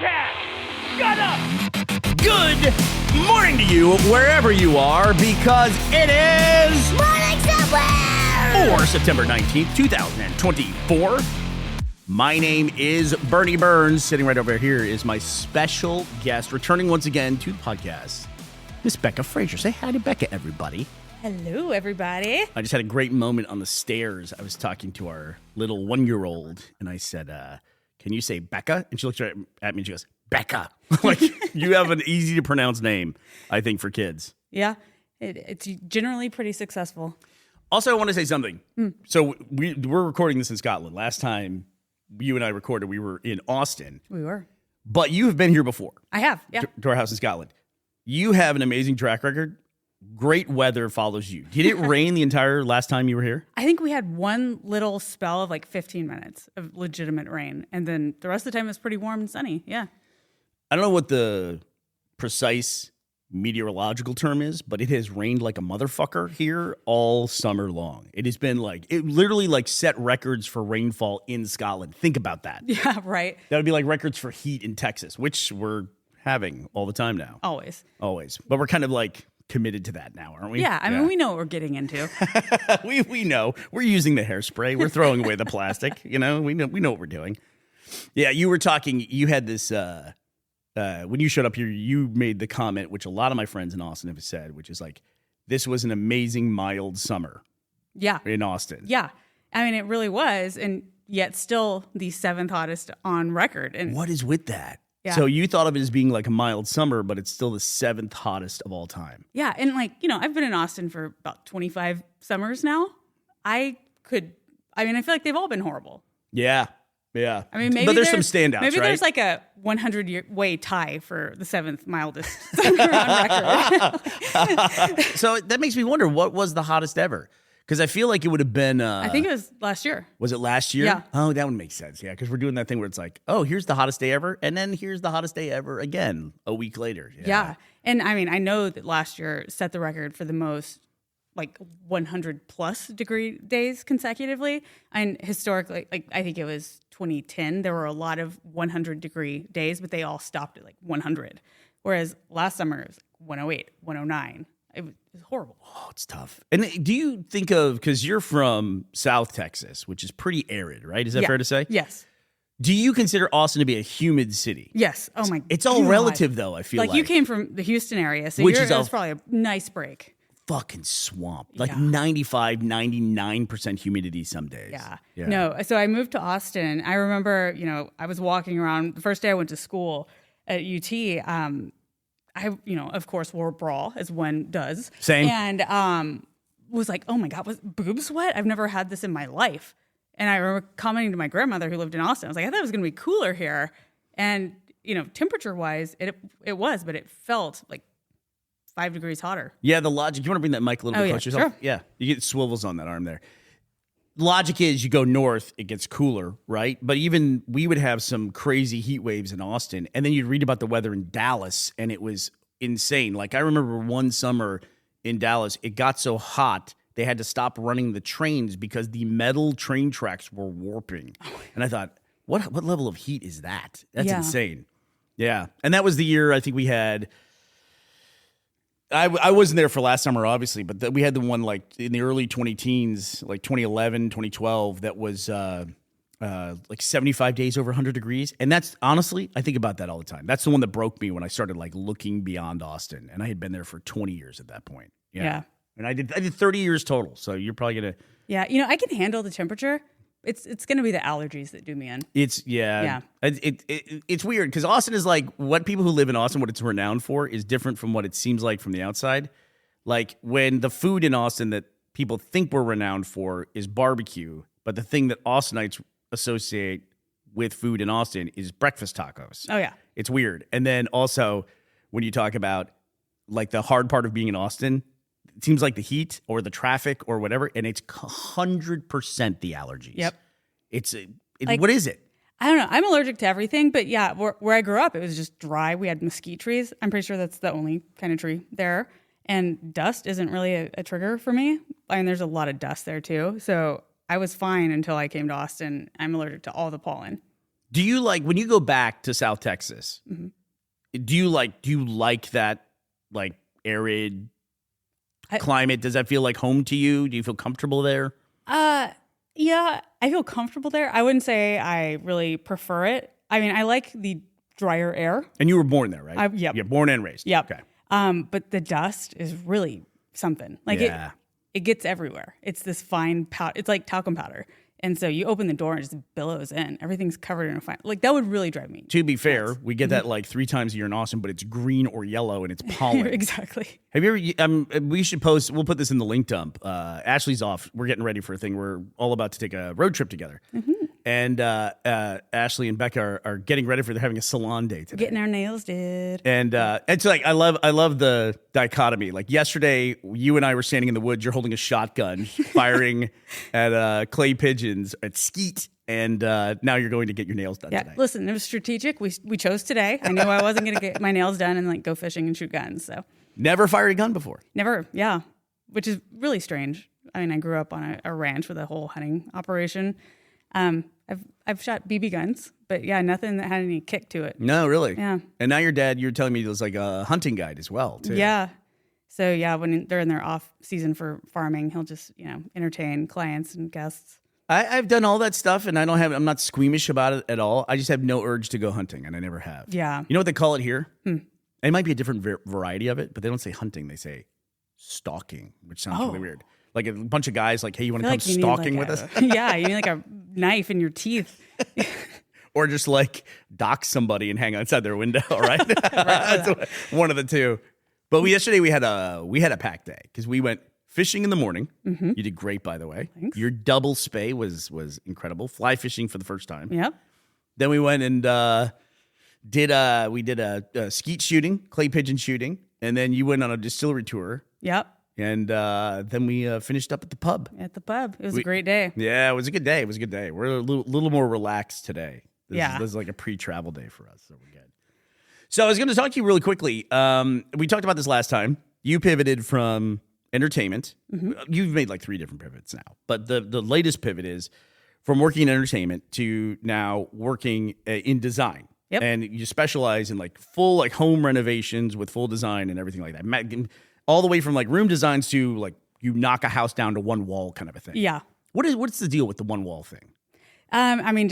cat! Shut up! Good morning to you, wherever you are, because it is Morning Somewhere! for September 19th, 2024. My name is Bernie Burns. Sitting right over here is my special guest, returning once again to the podcast, Miss Becca Frazier. Say hi to Becca, everybody. Hello, everybody. I just had a great moment on the stairs. I was talking to our little 1-year-old, and I said, can you say Becca? And she looked right at me and she goes, Becca. Like, you have an easy to pronounce name, I think, for kids. Yeah, it's generally pretty successful. Also, I want to say something. So we're recording this in Scotland. Last time you and I recorded, we were in Austin. We were. But you have been here before. I have, yeah. To our house in Scotland. You have an amazing track record. Great weather follows you. Did it rain the entire last time you were here? I think we had one little spell of like 15 minutes of legitimate rain. And then the rest of the time it was pretty warm and sunny. Yeah. I don't know what the precise meteorological term is, but it has rained like a motherfucker here all summer long. It has been like, it literally like set records for rainfall in Scotland. Think about that. Yeah, right. That would be like records for heat in Texas, which we're having all the time now. Always. But we're kind of like committed to that now, aren't we? Yeah, I mean, we know what we're getting into. we know. We're using the hairspray. We're throwing away the plastic. You know, we know what we're doing. Yeah, you were talking, you had this, when you showed up here, you made the comment, which a lot of my friends in Austin have said, which is like, this was an amazing mild summer. Yeah. In Austin. Yeah. I mean, it really was, and yet still the 7th hottest on record. And what is with that? Yeah. So you thought of it as being like a mild summer, but it's still the 7th hottest of all time. Yeah, and like, I've been in Austin for about 25 summers now. I feel like they've all been horrible. Yeah. Yeah. I mean, maybe but there's some standouts, maybe right? There's like a 100-way tie for the 7th mildest summer on record. So that makes me wonder, what was the hottest ever? Because I feel like it would have been... I think it was last year. Was it last year? Yeah. Oh, that would make sense. Yeah, because we're doing that thing where it's like, oh, here's the hottest day ever, and then here's the hottest day ever again a week later. Yeah. And I mean, I know that last year set the record for the most like 100-plus degree days consecutively. And historically, like I think it was 2010, there were a lot of 100-degree days, but they all stopped at like 100. Whereas last summer, it was 108, 109. It was horrible. Oh, it's tough. And do you think of, because you're from South Texas, which is pretty arid, right? Is that fair to say? Yes. Do you consider Austin to be a humid city? Yes. Oh my God. It's all relative, though, I feel like. Like you came from the Houston area, so Which that's probably a nice break. Fucking swamp. Like 95, 99% humidity some days. Yeah. No, so I moved to Austin. I remember, I was walking around the first day I went to school at UT. I, of course, wore a bra, as one does. Same. And was like, oh my God, was boob sweat? I've never had this in my life. And I remember commenting to my grandmother who lived in Austin. I was like, I thought it was going to be cooler here. And, temperature-wise, it was, but it felt like 5 degrees hotter. Yeah, the logic. You want to bring that mic a little bit closer to yourself? Sure. Yeah, you get swivels on that arm there. Logic is you go north, it gets cooler, right? But even we would have some crazy heat waves in Austin, and then you'd read about the weather in Dallas, and it was insane. Like I remember one summer in Dallas, it got so hot they had to stop running the trains because the metal train tracks were warping. And I thought, what level of heat is that? That's insane. Yeah, and that was the year I think we had. I wasn't there for last summer, obviously, but we had the one like in the early 2010s, like 2011, 2012, that was like 75 days over 100 degrees. And that's honestly, I think about that all the time. That's the one that broke me when I started like looking beyond Austin. And I had been there for 20 years at that point. Yeah. And I did 30 years total. So you're probably going to. Yeah. I can handle the temperature. It's going to be the allergies that do me in. It's weird because Austin is like what people who live in Austin, what it's renowned for is different from what it seems like from the outside. Like when the food in Austin that people think we're renowned for is barbecue, but the thing that Austinites associate with food in Austin is breakfast tacos. Oh yeah. It's weird. And then also when you talk about like the hard part of being in Austin, it seems like the heat or the traffic or whatever, and it's 100% the allergies. Yep. What is it? I don't know. I'm allergic to everything, but yeah, where I grew up, it was just dry. We had mesquite trees. I'm pretty sure that's the only kind of tree there. And dust isn't really a trigger for me. I mean, there's a lot of dust there too. So I was fine until I came to Austin. I'm allergic to all the pollen. Do you like when you go back to South Texas? Do you like that like arid climate? Does that feel like home to you? Do you feel comfortable there? Yeah, I feel comfortable there. I wouldn't say I really prefer it. I mean, I like the drier air. And you were born there, right? Yep. You're born and raised. Yep. Okay. But the dust is really something. Like it gets everywhere. It's this fine powder. It's like talcum powder. And so you open the door and it just billows in. Everything's covered in a fine. Like that would really drive me. To be fair, we get that like 3 times a year in Austin, but it's green or yellow and it's pollen. Exactly. Have you ever? We should post. We'll put this in the link dump. Ashley's off. We're getting ready for a thing. We're all about to take a road trip together, and Ashley and Becca are getting ready for. They're having a salon day today. Getting our nails did. And it's like I love the dichotomy. Like yesterday, you and I were standing in the woods. You're holding a shotgun, firing at clay pigeons at skeet. And now you're going to get your nails done today. Listen, it was strategic. We chose today. I knew I wasn't going to get my nails done and like go fishing and shoot guns. So never fired a gun before. Never, yeah, which is really strange. I mean, I grew up on a ranch with a whole hunting operation. I've shot BB guns, but yeah, nothing that had any kick to it. No, really. Yeah. And now your dad, you're telling me, was like a hunting guide as well, too. Yeah. So yeah, when they're in their off season for farming, he'll just entertain clients and guests. I've done all that stuff, and I'm not squeamish about it at all. I just have no urge to go hunting, and I never have. Yeah. You know what they call it here? It might be a different variety of it, but they don't say hunting. They say stalking, which sounds really weird. Like a bunch of guys like, hey, you want to come stalking with us? Yeah, you need like a knife in your teeth. Or just like dock somebody and hang outside their window, right? That's one of the two. But yesterday we had a packed day because we went fishing in the morning. You did great, by the way. Thanks. Your double spay was incredible. Fly fishing for the first time. Yep. Then we went and did a skeet shooting, clay pigeon shooting, and then you went on a distillery tour. Yep. And then we finished up at the pub. At the pub, it was a great day. Yeah, it was a good day. We're a little more relaxed today. This is like a pre-travel day for us, so we're good. So I was going to talk to you really quickly. We talked about this last time. You pivoted from entertainment. You've made like 3 different pivots now, but the latest pivot is from working in entertainment to now working in design. Yep. And you specialize in like full like home renovations with full design and everything like that. All the way from like room designs to like you knock a house down to one wall kind of a thing. Yeah. What's the deal with the one wall thing? I mean,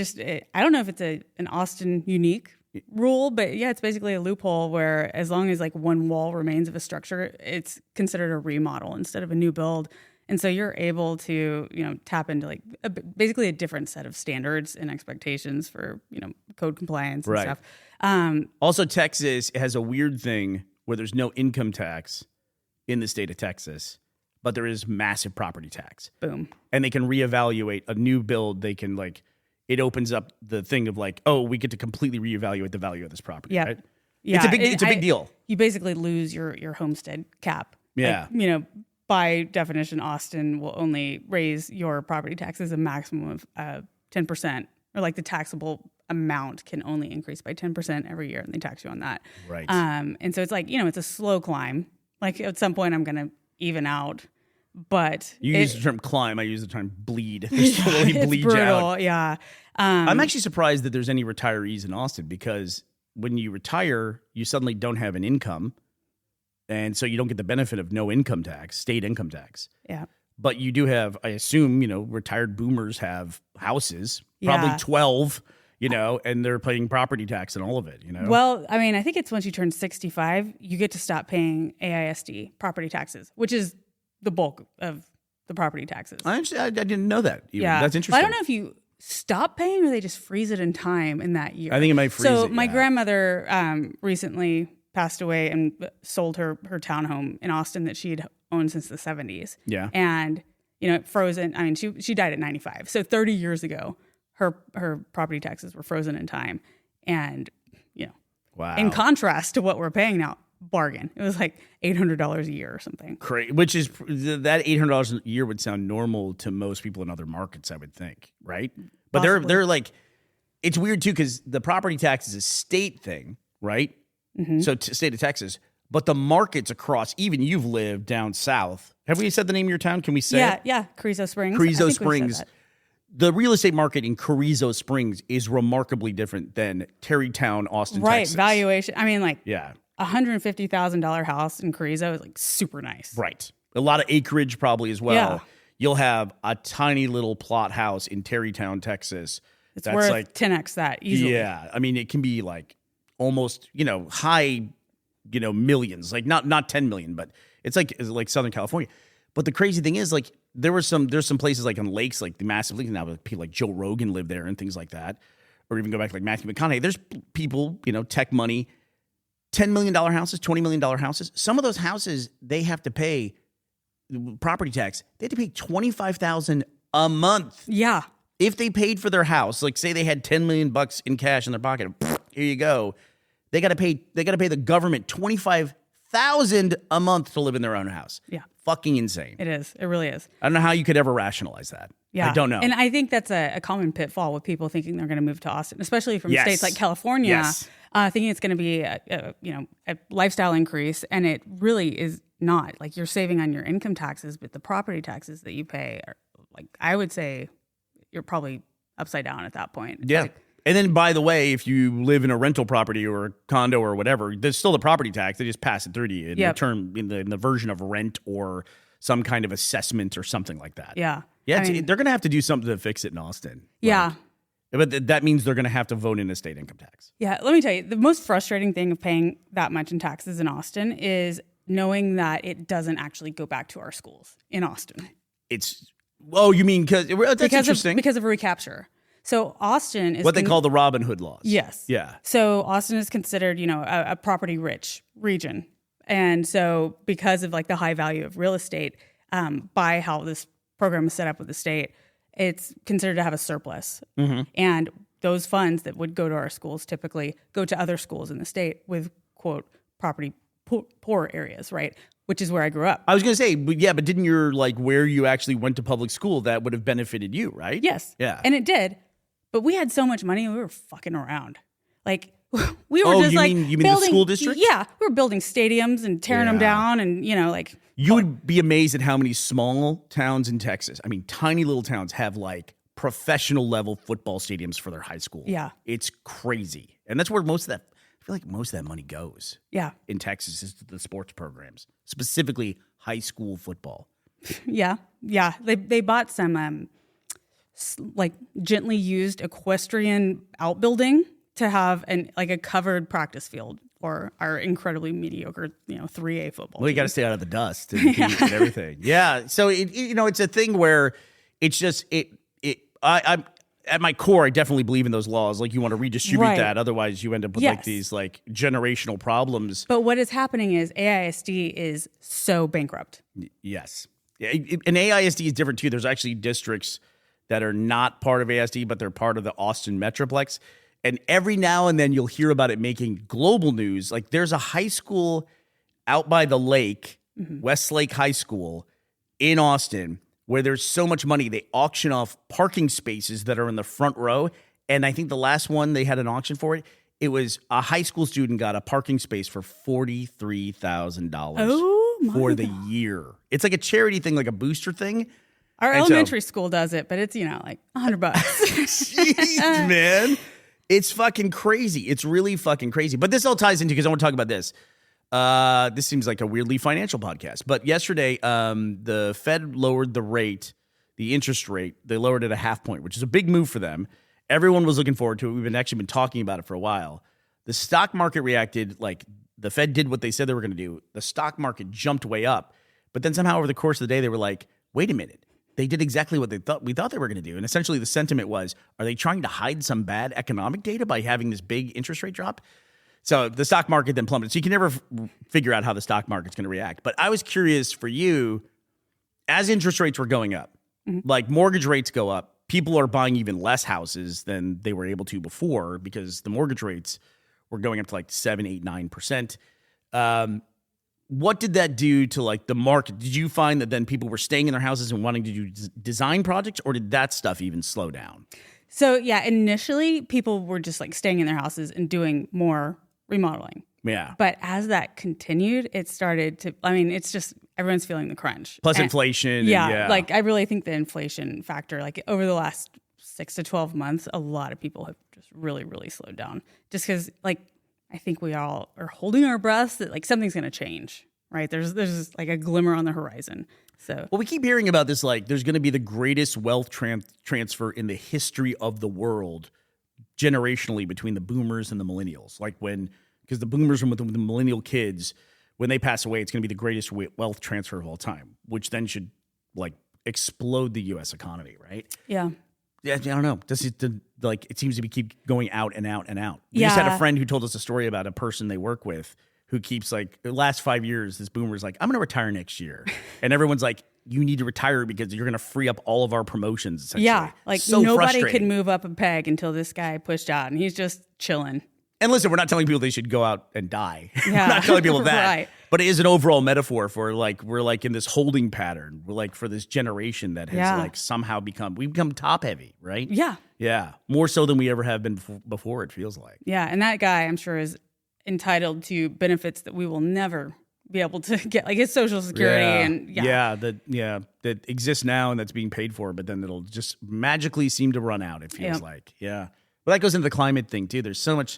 I don't know if it's an Austin unique rule, but yeah, it's basically a loophole where as long as like one wall remains of a structure, it's considered a remodel instead of a new build. And so you're able to, tap into like basically a different set of standards and expectations for, code compliance and stuff. Also, Texas has a weird thing where there's no income tax in the state of Texas, but there is massive property tax. Boom. And they can reevaluate a new build. They can it opens up the thing of like, oh, we get to completely reevaluate the value of this property. Yeah. Right? Yeah. It's a big deal. You basically lose your homestead cap. Yeah. Like, by definition, Austin will only raise your property taxes a maximum of 10%, or like the taxable amount can only increase by 10% every year, and they tax you on that. Right. And so it's like, it's a slow climb. Like at some point I'm going to even out, but you use the term climb. I use the term bleed. They slowly bleed brutal, you out. Yeah. I'm actually surprised that there's any retirees in Austin because when you retire, you suddenly don't have an income. And so you don't get the benefit of no income tax, state income tax. Yeah. But you do have, I assume, retired boomers have houses, probably 12, and they're paying property tax and all of it, Well, I mean, I think it's once you turn 65, you get to stop paying AISD property taxes, which is the bulk of the property taxes. I didn't know that. Even. Yeah. That's interesting. But I don't know if you stop paying or they just freeze it in time in that year. I think it might freeze So it, my grandmother recently passed away and sold her townhome in Austin that she'd owned since the 70s. Yeah. And, frozen. I mean, she died at 95. So 30 years ago, her property taxes were frozen in time. And, wow. In contrast to what we're paying now, bargain. It was like $800 a year or something. Which is that $800 a year would sound normal to most people in other markets, I would think, right? But they're like, it's weird too because the property tax is a state thing, right? Mm-hmm. So state of Texas, but the markets across, even you've lived down south. Have we said the name of your town? Can we say it? Yeah, Carrizo Springs. Carrizo Springs. the real estate market in Carrizo Springs is remarkably different than Terrytown, Austin, Right. Texas. Valuation. I mean, like Yeah. $150,000 house in Carrizo is like super nice. Right. A lot of acreage probably as well. Yeah. You'll have a tiny little plot house in Terrytown, Texas. It's that's worth like 10x that easily. Yeah. I mean, it can be like almost, high, millions, like not 10 million, but it's like Southern California. But the crazy thing is, like, there's some places like on lakes, like the massive lakes now, people like Joe Rogan live there and things like that. Or even go back to like Matthew McConaughey. There's people, tech money, $10 million houses, $20 million houses. Some of those houses, they have to pay property tax. They have to pay $25,000 a month. Yeah. If they paid for their house, like say they had $10 million in cash in their pocket, here you go. They got to pay the government $25,000 a month to live in their own house. Yeah. Fucking insane. It is. It really is. I don't know how you could ever rationalize that. Yeah. I don't know. And I think that's a common pitfall with people thinking they're going to move to Austin, especially from Yes. states like California, Yes. thinking it's going to be a lifestyle increase. And it really is not. Like, you're saving on your income taxes, but the property taxes that you pay are, like, I would say you're probably upside down at that point. It's Yeah. like, And then, by the way, if you live in a rental property or a condo or whatever, there's still the property tax. They just pass it through to you in Yep. the term, in the version of rent or some kind of assessment or something like that. yeah. Yeah, I mean, they're going to have to do something to fix it in Austin. yeah. But that means they're going to have to vote in a state income tax. Yeah, let me tell you, the most frustrating thing of paying that much in taxes in Austin is knowing that it doesn't actually go back to our schools in Austin. You mean that's interesting. Because of recapture. So Austin is What they call the Robin Hood laws. Yes. Yeah. So Austin is considered, a property rich region. And so because of like the high value of real estate, by how this program is set up with the state, it's considered to have a surplus. Mm-hmm. And those funds that would go to our schools typically go to other schools in the state with, quote, property poor areas, right? Which is where I grew up. I was going to say, but didn't your, like, where you actually went to public school, that would have benefited you, right? Yes. Yeah. And it did. But we had so much money and we were fucking around. Like, we were just you like, mean the building, school district? Yeah. We were building stadiums and tearing them down and, like. You would be amazed at how many small towns in Texas, I mean, tiny little towns, have like professional level football stadiums for their high school. Yeah. It's crazy. And that's where I feel like most of that money goes. Yeah. In Texas is to the sports programs, specifically high school football. Yeah. Yeah. They bought some, like, gently used equestrian outbuilding to have a covered practice field for our incredibly mediocre, 3A football. Well, you got to stay out of the dust and heat and everything. Yeah. So it's a thing where it's just I'm at my core, I definitely believe in those laws. Like, you want to redistribute Right. that, otherwise you end up with like these like generational problems. But what is happening is AISD is so bankrupt. Yes. And AISD is different too. There's actually districts that are not part of AISD, but they're part of the Austin Metroplex. And every now and then you'll hear about it making global news. Like, there's a high school out by the lake, Westlake High School in Austin, where there's so much money, they auction off parking spaces that are in the front row. And I think the last one they had an auction for it was a high school student got a parking space for $43,000 for the year. It's like a charity thing, like a booster thing. Our And so- elementary school does it, but it's, like $100. Jeez, man. It's fucking crazy. It's really fucking crazy. But this all ties into, because I want to talk about this. This seems like a weirdly financial podcast. But yesterday, the Fed lowered the interest rate. They lowered it a half point, which is a big move for them. Everyone was looking forward to it. We've actually been talking about it for a while. The stock market reacted like the Fed did what they said they were going to do. The stock market jumped way up. But then somehow over the course of the day, they were like, wait a minute. They did exactly what we thought they were going to do. And essentially the sentiment was, are they trying to hide some bad economic data by having this big interest rate drop? So the stock market then plummeted. So you can never figure out how the stock market's going to react. But I was curious for you, as interest rates were going up, like mortgage rates go up, people are buying even less houses than they were able to before because the mortgage rates were going up to like 7, 8, 9%. What did that do to like the market? Did you find that then people were staying in their houses and wanting to do design projects, or did that stuff even slow down? So yeah, initially people were just like staying in their houses and doing more remodeling. Yeah. But as that continued, it started to, I mean, it's just everyone's feeling the crunch. Plus And- inflation. Yeah, like I really think the inflation factor, like over the last 6 to 12 months, a lot of people have just really, really slowed down. Just because, like, I think we all are holding our breaths that like something's going to change, right? There's like a glimmer on the horizon. So, well, we keep hearing about this, like there's going to be the greatest wealth transfer in the history of the world generationally between the boomers and the millennials. Like because the boomers are with the millennial kids, when they pass away, it's going to be the greatest wealth transfer of all time, which then should like explode the U.S. economy, right? yeah. Yeah, I don't know. It seems to be keep going out and out and out. We just had a friend who told us a story about a person they work with who keeps like the last 5 years, this boomer's like, I'm going to retire next year. And everyone's like, you need to retire because you're going to free up all of our promotions. Essentially. Yeah. Like so nobody could move up a peg until this guy pushed out and he's just chilling. And listen, we're not telling people they should go out and die. Yeah. We're not telling people that. Right. But it is an overall metaphor for like, we're like in this holding pattern. We're like for this generation that has like somehow we've become top heavy, right? Yeah. Yeah. More so than we ever have been before, it feels like. Yeah. And that guy, I'm sure, is entitled to benefits that we will never be able to get, like his Social Security that exists now and that's being paid for, but then it'll just magically seem to run out, it feels like. Yeah. But that goes into the climate thing too. There's so much,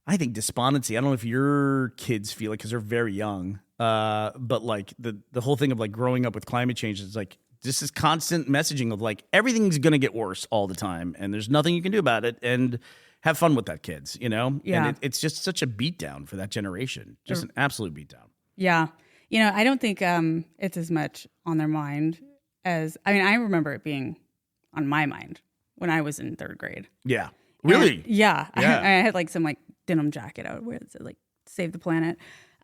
I think, despondency. I don't know if your kids feel it because they're very young, but like the whole thing of like growing up with climate change is like this is constant messaging of like everything's going to get worse all the time and there's nothing you can do about it, and have fun with that, kids, you know? Yeah. And it's just such a beatdown for that generation. Just an absolute beatdown. Yeah. You know, I don't think it's as much on their mind as, I mean, I remember it being on my mind when I was in 3rd grade. Yeah. Really? And, yeah. Yeah. I had like some like denim jacket out where it said like save the planet.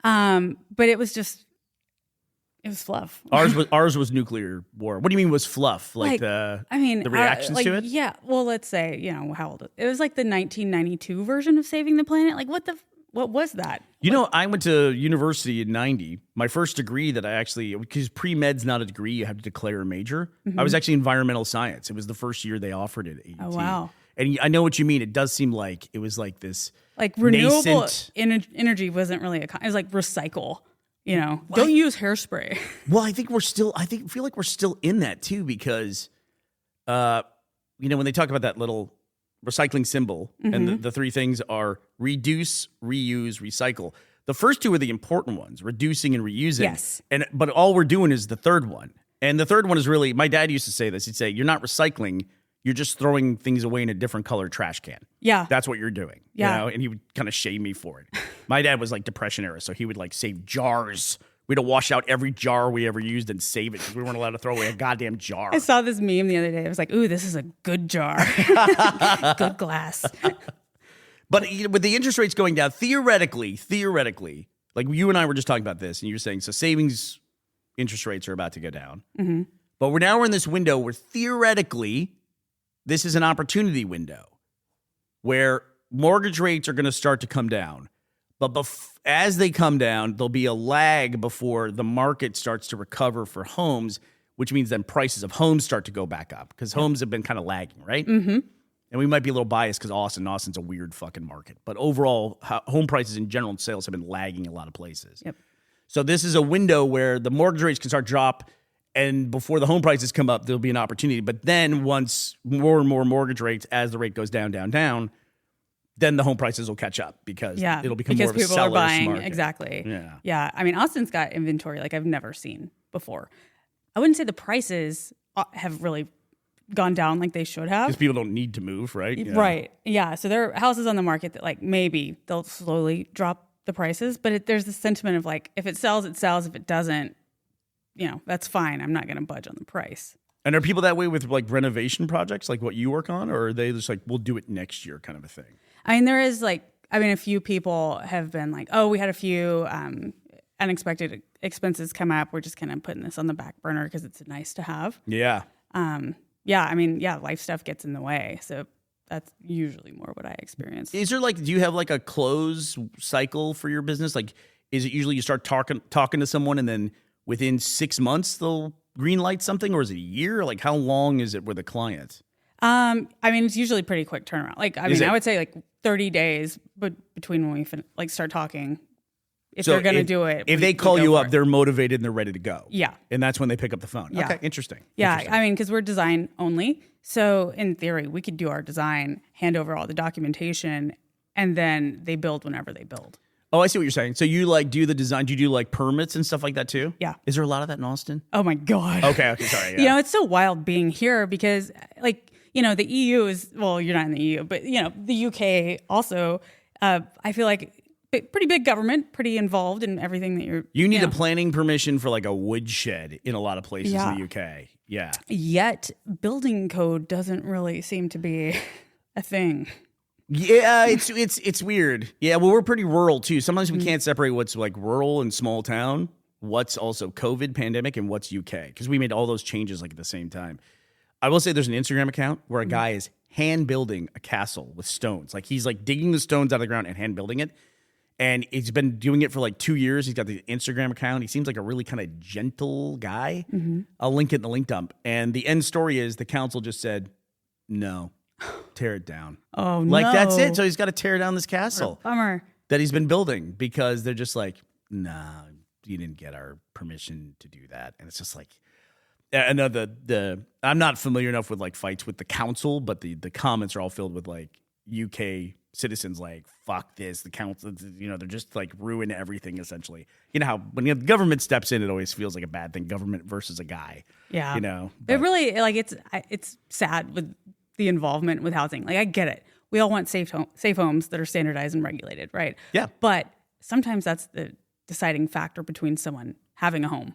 But it was just, it was fluff. Ours was nuclear war. What do you mean was fluff? Like the reactions like, to it? Yeah. Well, let's say, you know, how old it was like the 1992 version of Saving the Planet. Like what was that? You know, I went to university in 90. My first degree that I actually, because pre-med's not a degree, you have to declare a major. I was actually environmental science. It was the first year they offered it at AUT. Oh, wow. And I know what you mean. It does seem like it was like this like renewable nascent energy wasn't really it was like recycle. You know, don't use hairspray. Well, I feel like we're still in that too, because, you know, when they talk about that little recycling symbol and the 3 things are reduce, reuse, recycle. The first 2 are the important ones, reducing and reusing. Yes. But all we're doing is the 3rd one. And the 3rd one is really, my dad used to say this. He'd say, you're not recycling. You're just throwing things away in a different colored trash can. Yeah. That's what you're doing. Yeah. You know? And he would kind of shame me for it. My dad was like Depression era, so he would like save jars. We had to wash out every jar we ever used and save it because we weren't allowed to throw away a goddamn jar. I saw this meme the other day. It was like, ooh, this is a good jar. Good glass. But with the interest rates going down, theoretically, like you and I were just talking about this, and you're saying, so savings interest rates are about to go down. Mm-hmm. But we're in this window where theoretically, this is an opportunity window where mortgage rates are going to start to come down. But as they come down, there'll be a lag before the market starts to recover for homes, which means then prices of homes start to go back up because homes have been kind of lagging, right? Mm-hmm. And we might be a little biased because Austin's a weird fucking market. But overall, home prices in general and sales have been lagging in a lot of places. Yep. So this is a window where the mortgage rates can start to drop, and before the home prices come up, there'll be an opportunity. But then once more and more mortgage rates, as the rate goes down, then the home prices will catch up because it'll become more of a seller's people are buying. market. Exactly. Yeah. Yeah. I mean, Austin's got inventory like I've never seen before. I wouldn't say the prices have really gone down like they should have. Because people don't need to move, right? Yeah. Right. Yeah. So there are houses on the market that like maybe they'll slowly drop the prices, but there's this sentiment of like, if it sells, it sells. If it doesn't, you know, that's fine. I'm not going to budge on the price. And are people that way with like renovation projects, like what you work on, or are they just like, we'll do it next year kind of a thing? I mean, there is like, a few people have been like, oh, we had a few unexpected expenses come up. We're just kind of putting this on the back burner because it's nice to have. Yeah. Life stuff gets in the way. So that's usually more what I experience. Is there like, do you have like a close cycle for your business? Like, is it usually you start talking to someone and then within 6 months they'll green light something, or is it a year? Like, how long is it with a client? I mean, it's usually pretty quick turnaround. Like, I Is mean, it? I would say like 30 days, but between when we start talking, if So they're going to do it. If we- they we call go you for up, it. they're motivated and they're ready to go. Yeah. And that's when they pick up the phone. Yeah. Okay, interesting. Yeah, Interesting. I mean, because we're design only. So in theory, we could do our design, hand over all the documentation, and then they build whenever they build. Oh, I see what you're saying. So you like do the design, do you do like permits and stuff like that too? Yeah. Is there a lot of that in Austin? Oh my God. Okay, sorry. Yeah. You know, it's so wild being here because, like, you know, the EU is, well, you're not in the EU, but, you know, the UK also, I feel like pretty big government, pretty involved in everything that you're. You need know. a planning permission for like a woodshed in a lot of places in the UK. Yeah. Yet building code doesn't really seem to be a thing. Yeah, it's weird. Yeah, well, we're pretty rural too. Sometimes we can't separate what's like rural and small town, what's also COVID pandemic, and what's UK because we made all those changes like at the same time. I will say there's an Instagram account where a guy is hand building a castle with stones. Like he's like digging the stones out of the ground and hand building it. And he's been doing it for like 2 years. He's got the Instagram account. He seems like a really kind of gentle guy. I'll link it in the link dump. And the end story is the council just said, no, tear it down. Oh, Like no. that's it. So he's got to tear down this castle Bummer. that he's been building because they're just like, nah, you didn't get our permission to do that. And it's just like, I know I'm not familiar enough with like fights with the council, but the comments are all filled with like UK citizens like, fuck this, the council, you know, they're just like ruin everything essentially. You know how when the government steps in, it always feels like a bad thing, government versus a guy. Yeah. You know? It But- really, like, it's sad with the involvement with housing. Like, I get it. We all want safe homes that are standardized and regulated, right? Yeah. But sometimes that's the deciding factor between someone having a home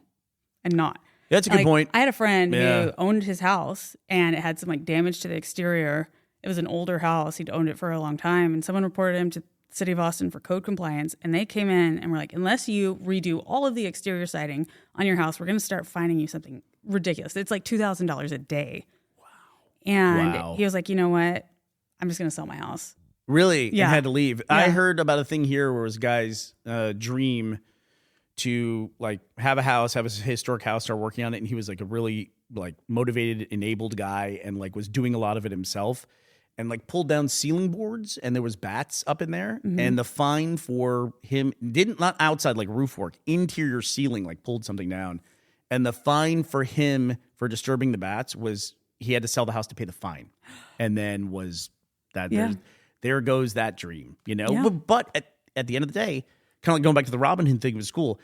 and not. That's a good Like, point. I had a friend Yeah. who owned his house and it had some like damage to the exterior. It was an older house. He'd owned it for a long time. And someone reported him to the city of Austin for code compliance. And they came in and were like, unless you redo all of the exterior siding on your house, we're going to start fining you something ridiculous. It's like $2,000 a day. Wow. And Wow. he was like, you know what? I'm just going to sell my house. Really? Yeah. And had to leave. I Yeah. heard about a thing here where it was guys' dream to like have a house, have a historic house, start working on it. And he was like a really like motivated, enabled guy and like was doing a lot of it himself and like pulled down ceiling boards and there was bats up in there. And the fine for him not outside like roof work, interior ceiling, like pulled something down. And the fine for him for disturbing the bats was he had to sell the house to pay the fine. And then was that there goes that dream, you know? Yeah. But at the end of the day, kind of like going back to the Robin Hood thing with school,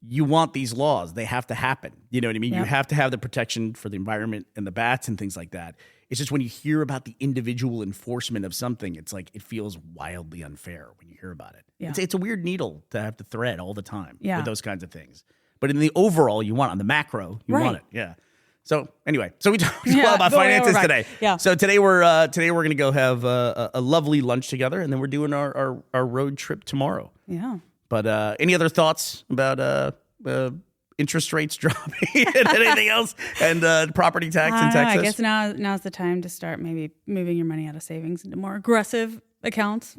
you want these laws. They have to happen. You know what I mean? Yeah. You have to have the protection for the environment and the bats and things like that. It's just when you hear about the individual enforcement of something, it's like it feels wildly unfair when you hear about it. Yeah. It's a weird needle to have to thread all the time Yeah. with those kinds of things. But in the overall, you want it. On the macro, you Right. want it. Yeah. So anyway, so we talked a Yeah, lot about but we're finances back. today. Yeah. So today we're gonna go have a lovely lunch together, and then we're doing our road trip tomorrow. Yeah. But any other thoughts about interest rates dropping and anything else, and property tax in I don't know. Texas? I guess now's the time to start maybe moving your money out of savings into more aggressive accounts.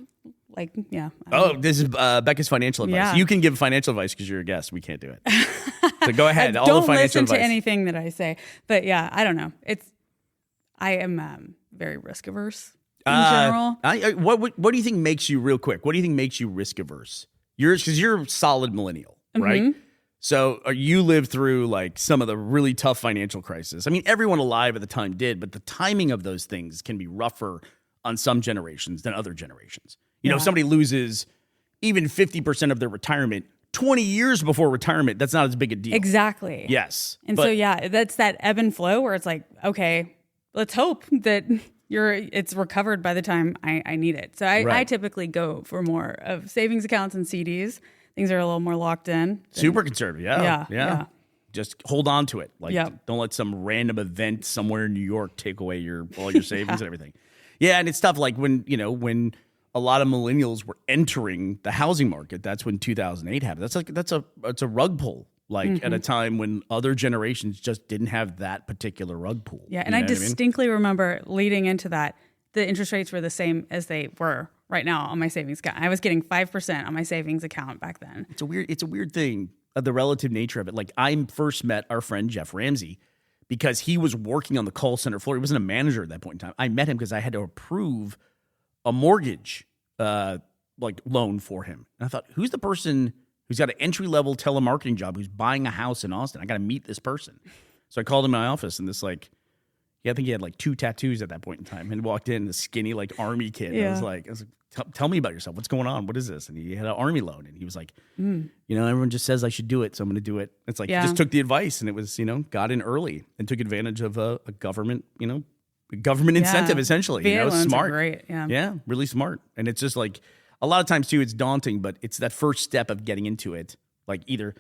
Like, yeah. Oh, this is Becca's financial advice. Yeah. You can give financial advice because you're a guest. We can't do it. So go ahead. All Don't the financial listen advice. to anything that I say. But yeah, I don't know. I am very risk averse in general. What do you think makes you real quick? What do you think makes you risk averse? Because you're a solid millennial, right? Mm-hmm. So you lived through like some of the really tough financial crisis. I mean, everyone alive at the time did, but the timing of those things can be rougher on some generations than other generations. You know, if somebody loses even 50% of their retirement 20 years before retirement, that's not as big a deal. Exactly. Yes. And but- so yeah, that's that ebb and flow where it's like, okay, let's hope that it's recovered by the time I need it. So I Right. typically go for more of savings accounts and CDs. Things are a little more locked in. Super conservative. Yeah. Yeah. Just hold on to it. Like, Yep. don't let some random event somewhere in New York take away all your savings and everything. Yeah. And it's tough. Like when a lot of millennials were entering the housing market, that's when 2008 happened. That's a rug pull. Like at a time when other generations just didn't have that particular rug pull. Yeah, and You I know what mean? distinctly remember leading into that, the interest rates were the same as they were right now on my savings account. I was getting 5% on my savings account back then. It's a weird thing, the relative nature of it. Like I first met our friend Jeff Ramsey because he was working on the call center floor. He wasn't a manager at that point in time. I met him because I had to approve a mortgage loan for him. And I thought, who's the person who's got an entry-level telemarketing job who's buying a house in Austin? I got to meet this person. So I called him in my office, and this I think he had 2 tattoos at that point in time, and walked in, this skinny army kid. Yeah. I was like, tell me about yourself. What's going on? What is this? And he had an army loan, and he was like, everyone just says I should do it, so I'm going to do it. It's like, he just took the advice, and it was, got in early and took advantage of a government, incentive, essentially. VA loans smart. are great. Yeah, really smart. And it's just a lot of times too, it's daunting, but it's that first step of getting into it. Either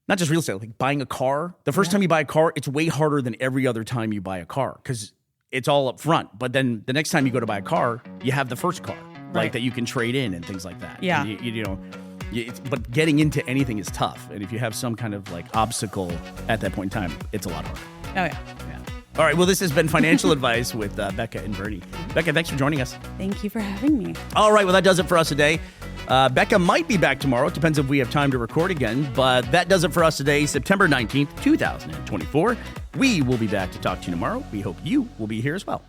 not just real estate, buying a car. The first time you buy a car, it's way harder than every other time you buy a car because it's all up front. But then the next time you go to buy a car, you have the first car, that you can trade in and things like that. Yeah. And but getting into anything is tough. And if you have some kind of obstacle at that point in time, it's a lot harder. Oh, yeah. All right. Well, this has been Financial Advice with Becca and Bernie. Becca, thanks for joining us. Thank you for having me. All right. Well, that does it for us today. Becca might be back tomorrow. It depends if we have time to record again. But that does it for us today, September 19th, 2024. We will be back to talk to you tomorrow. We hope you will be here as well.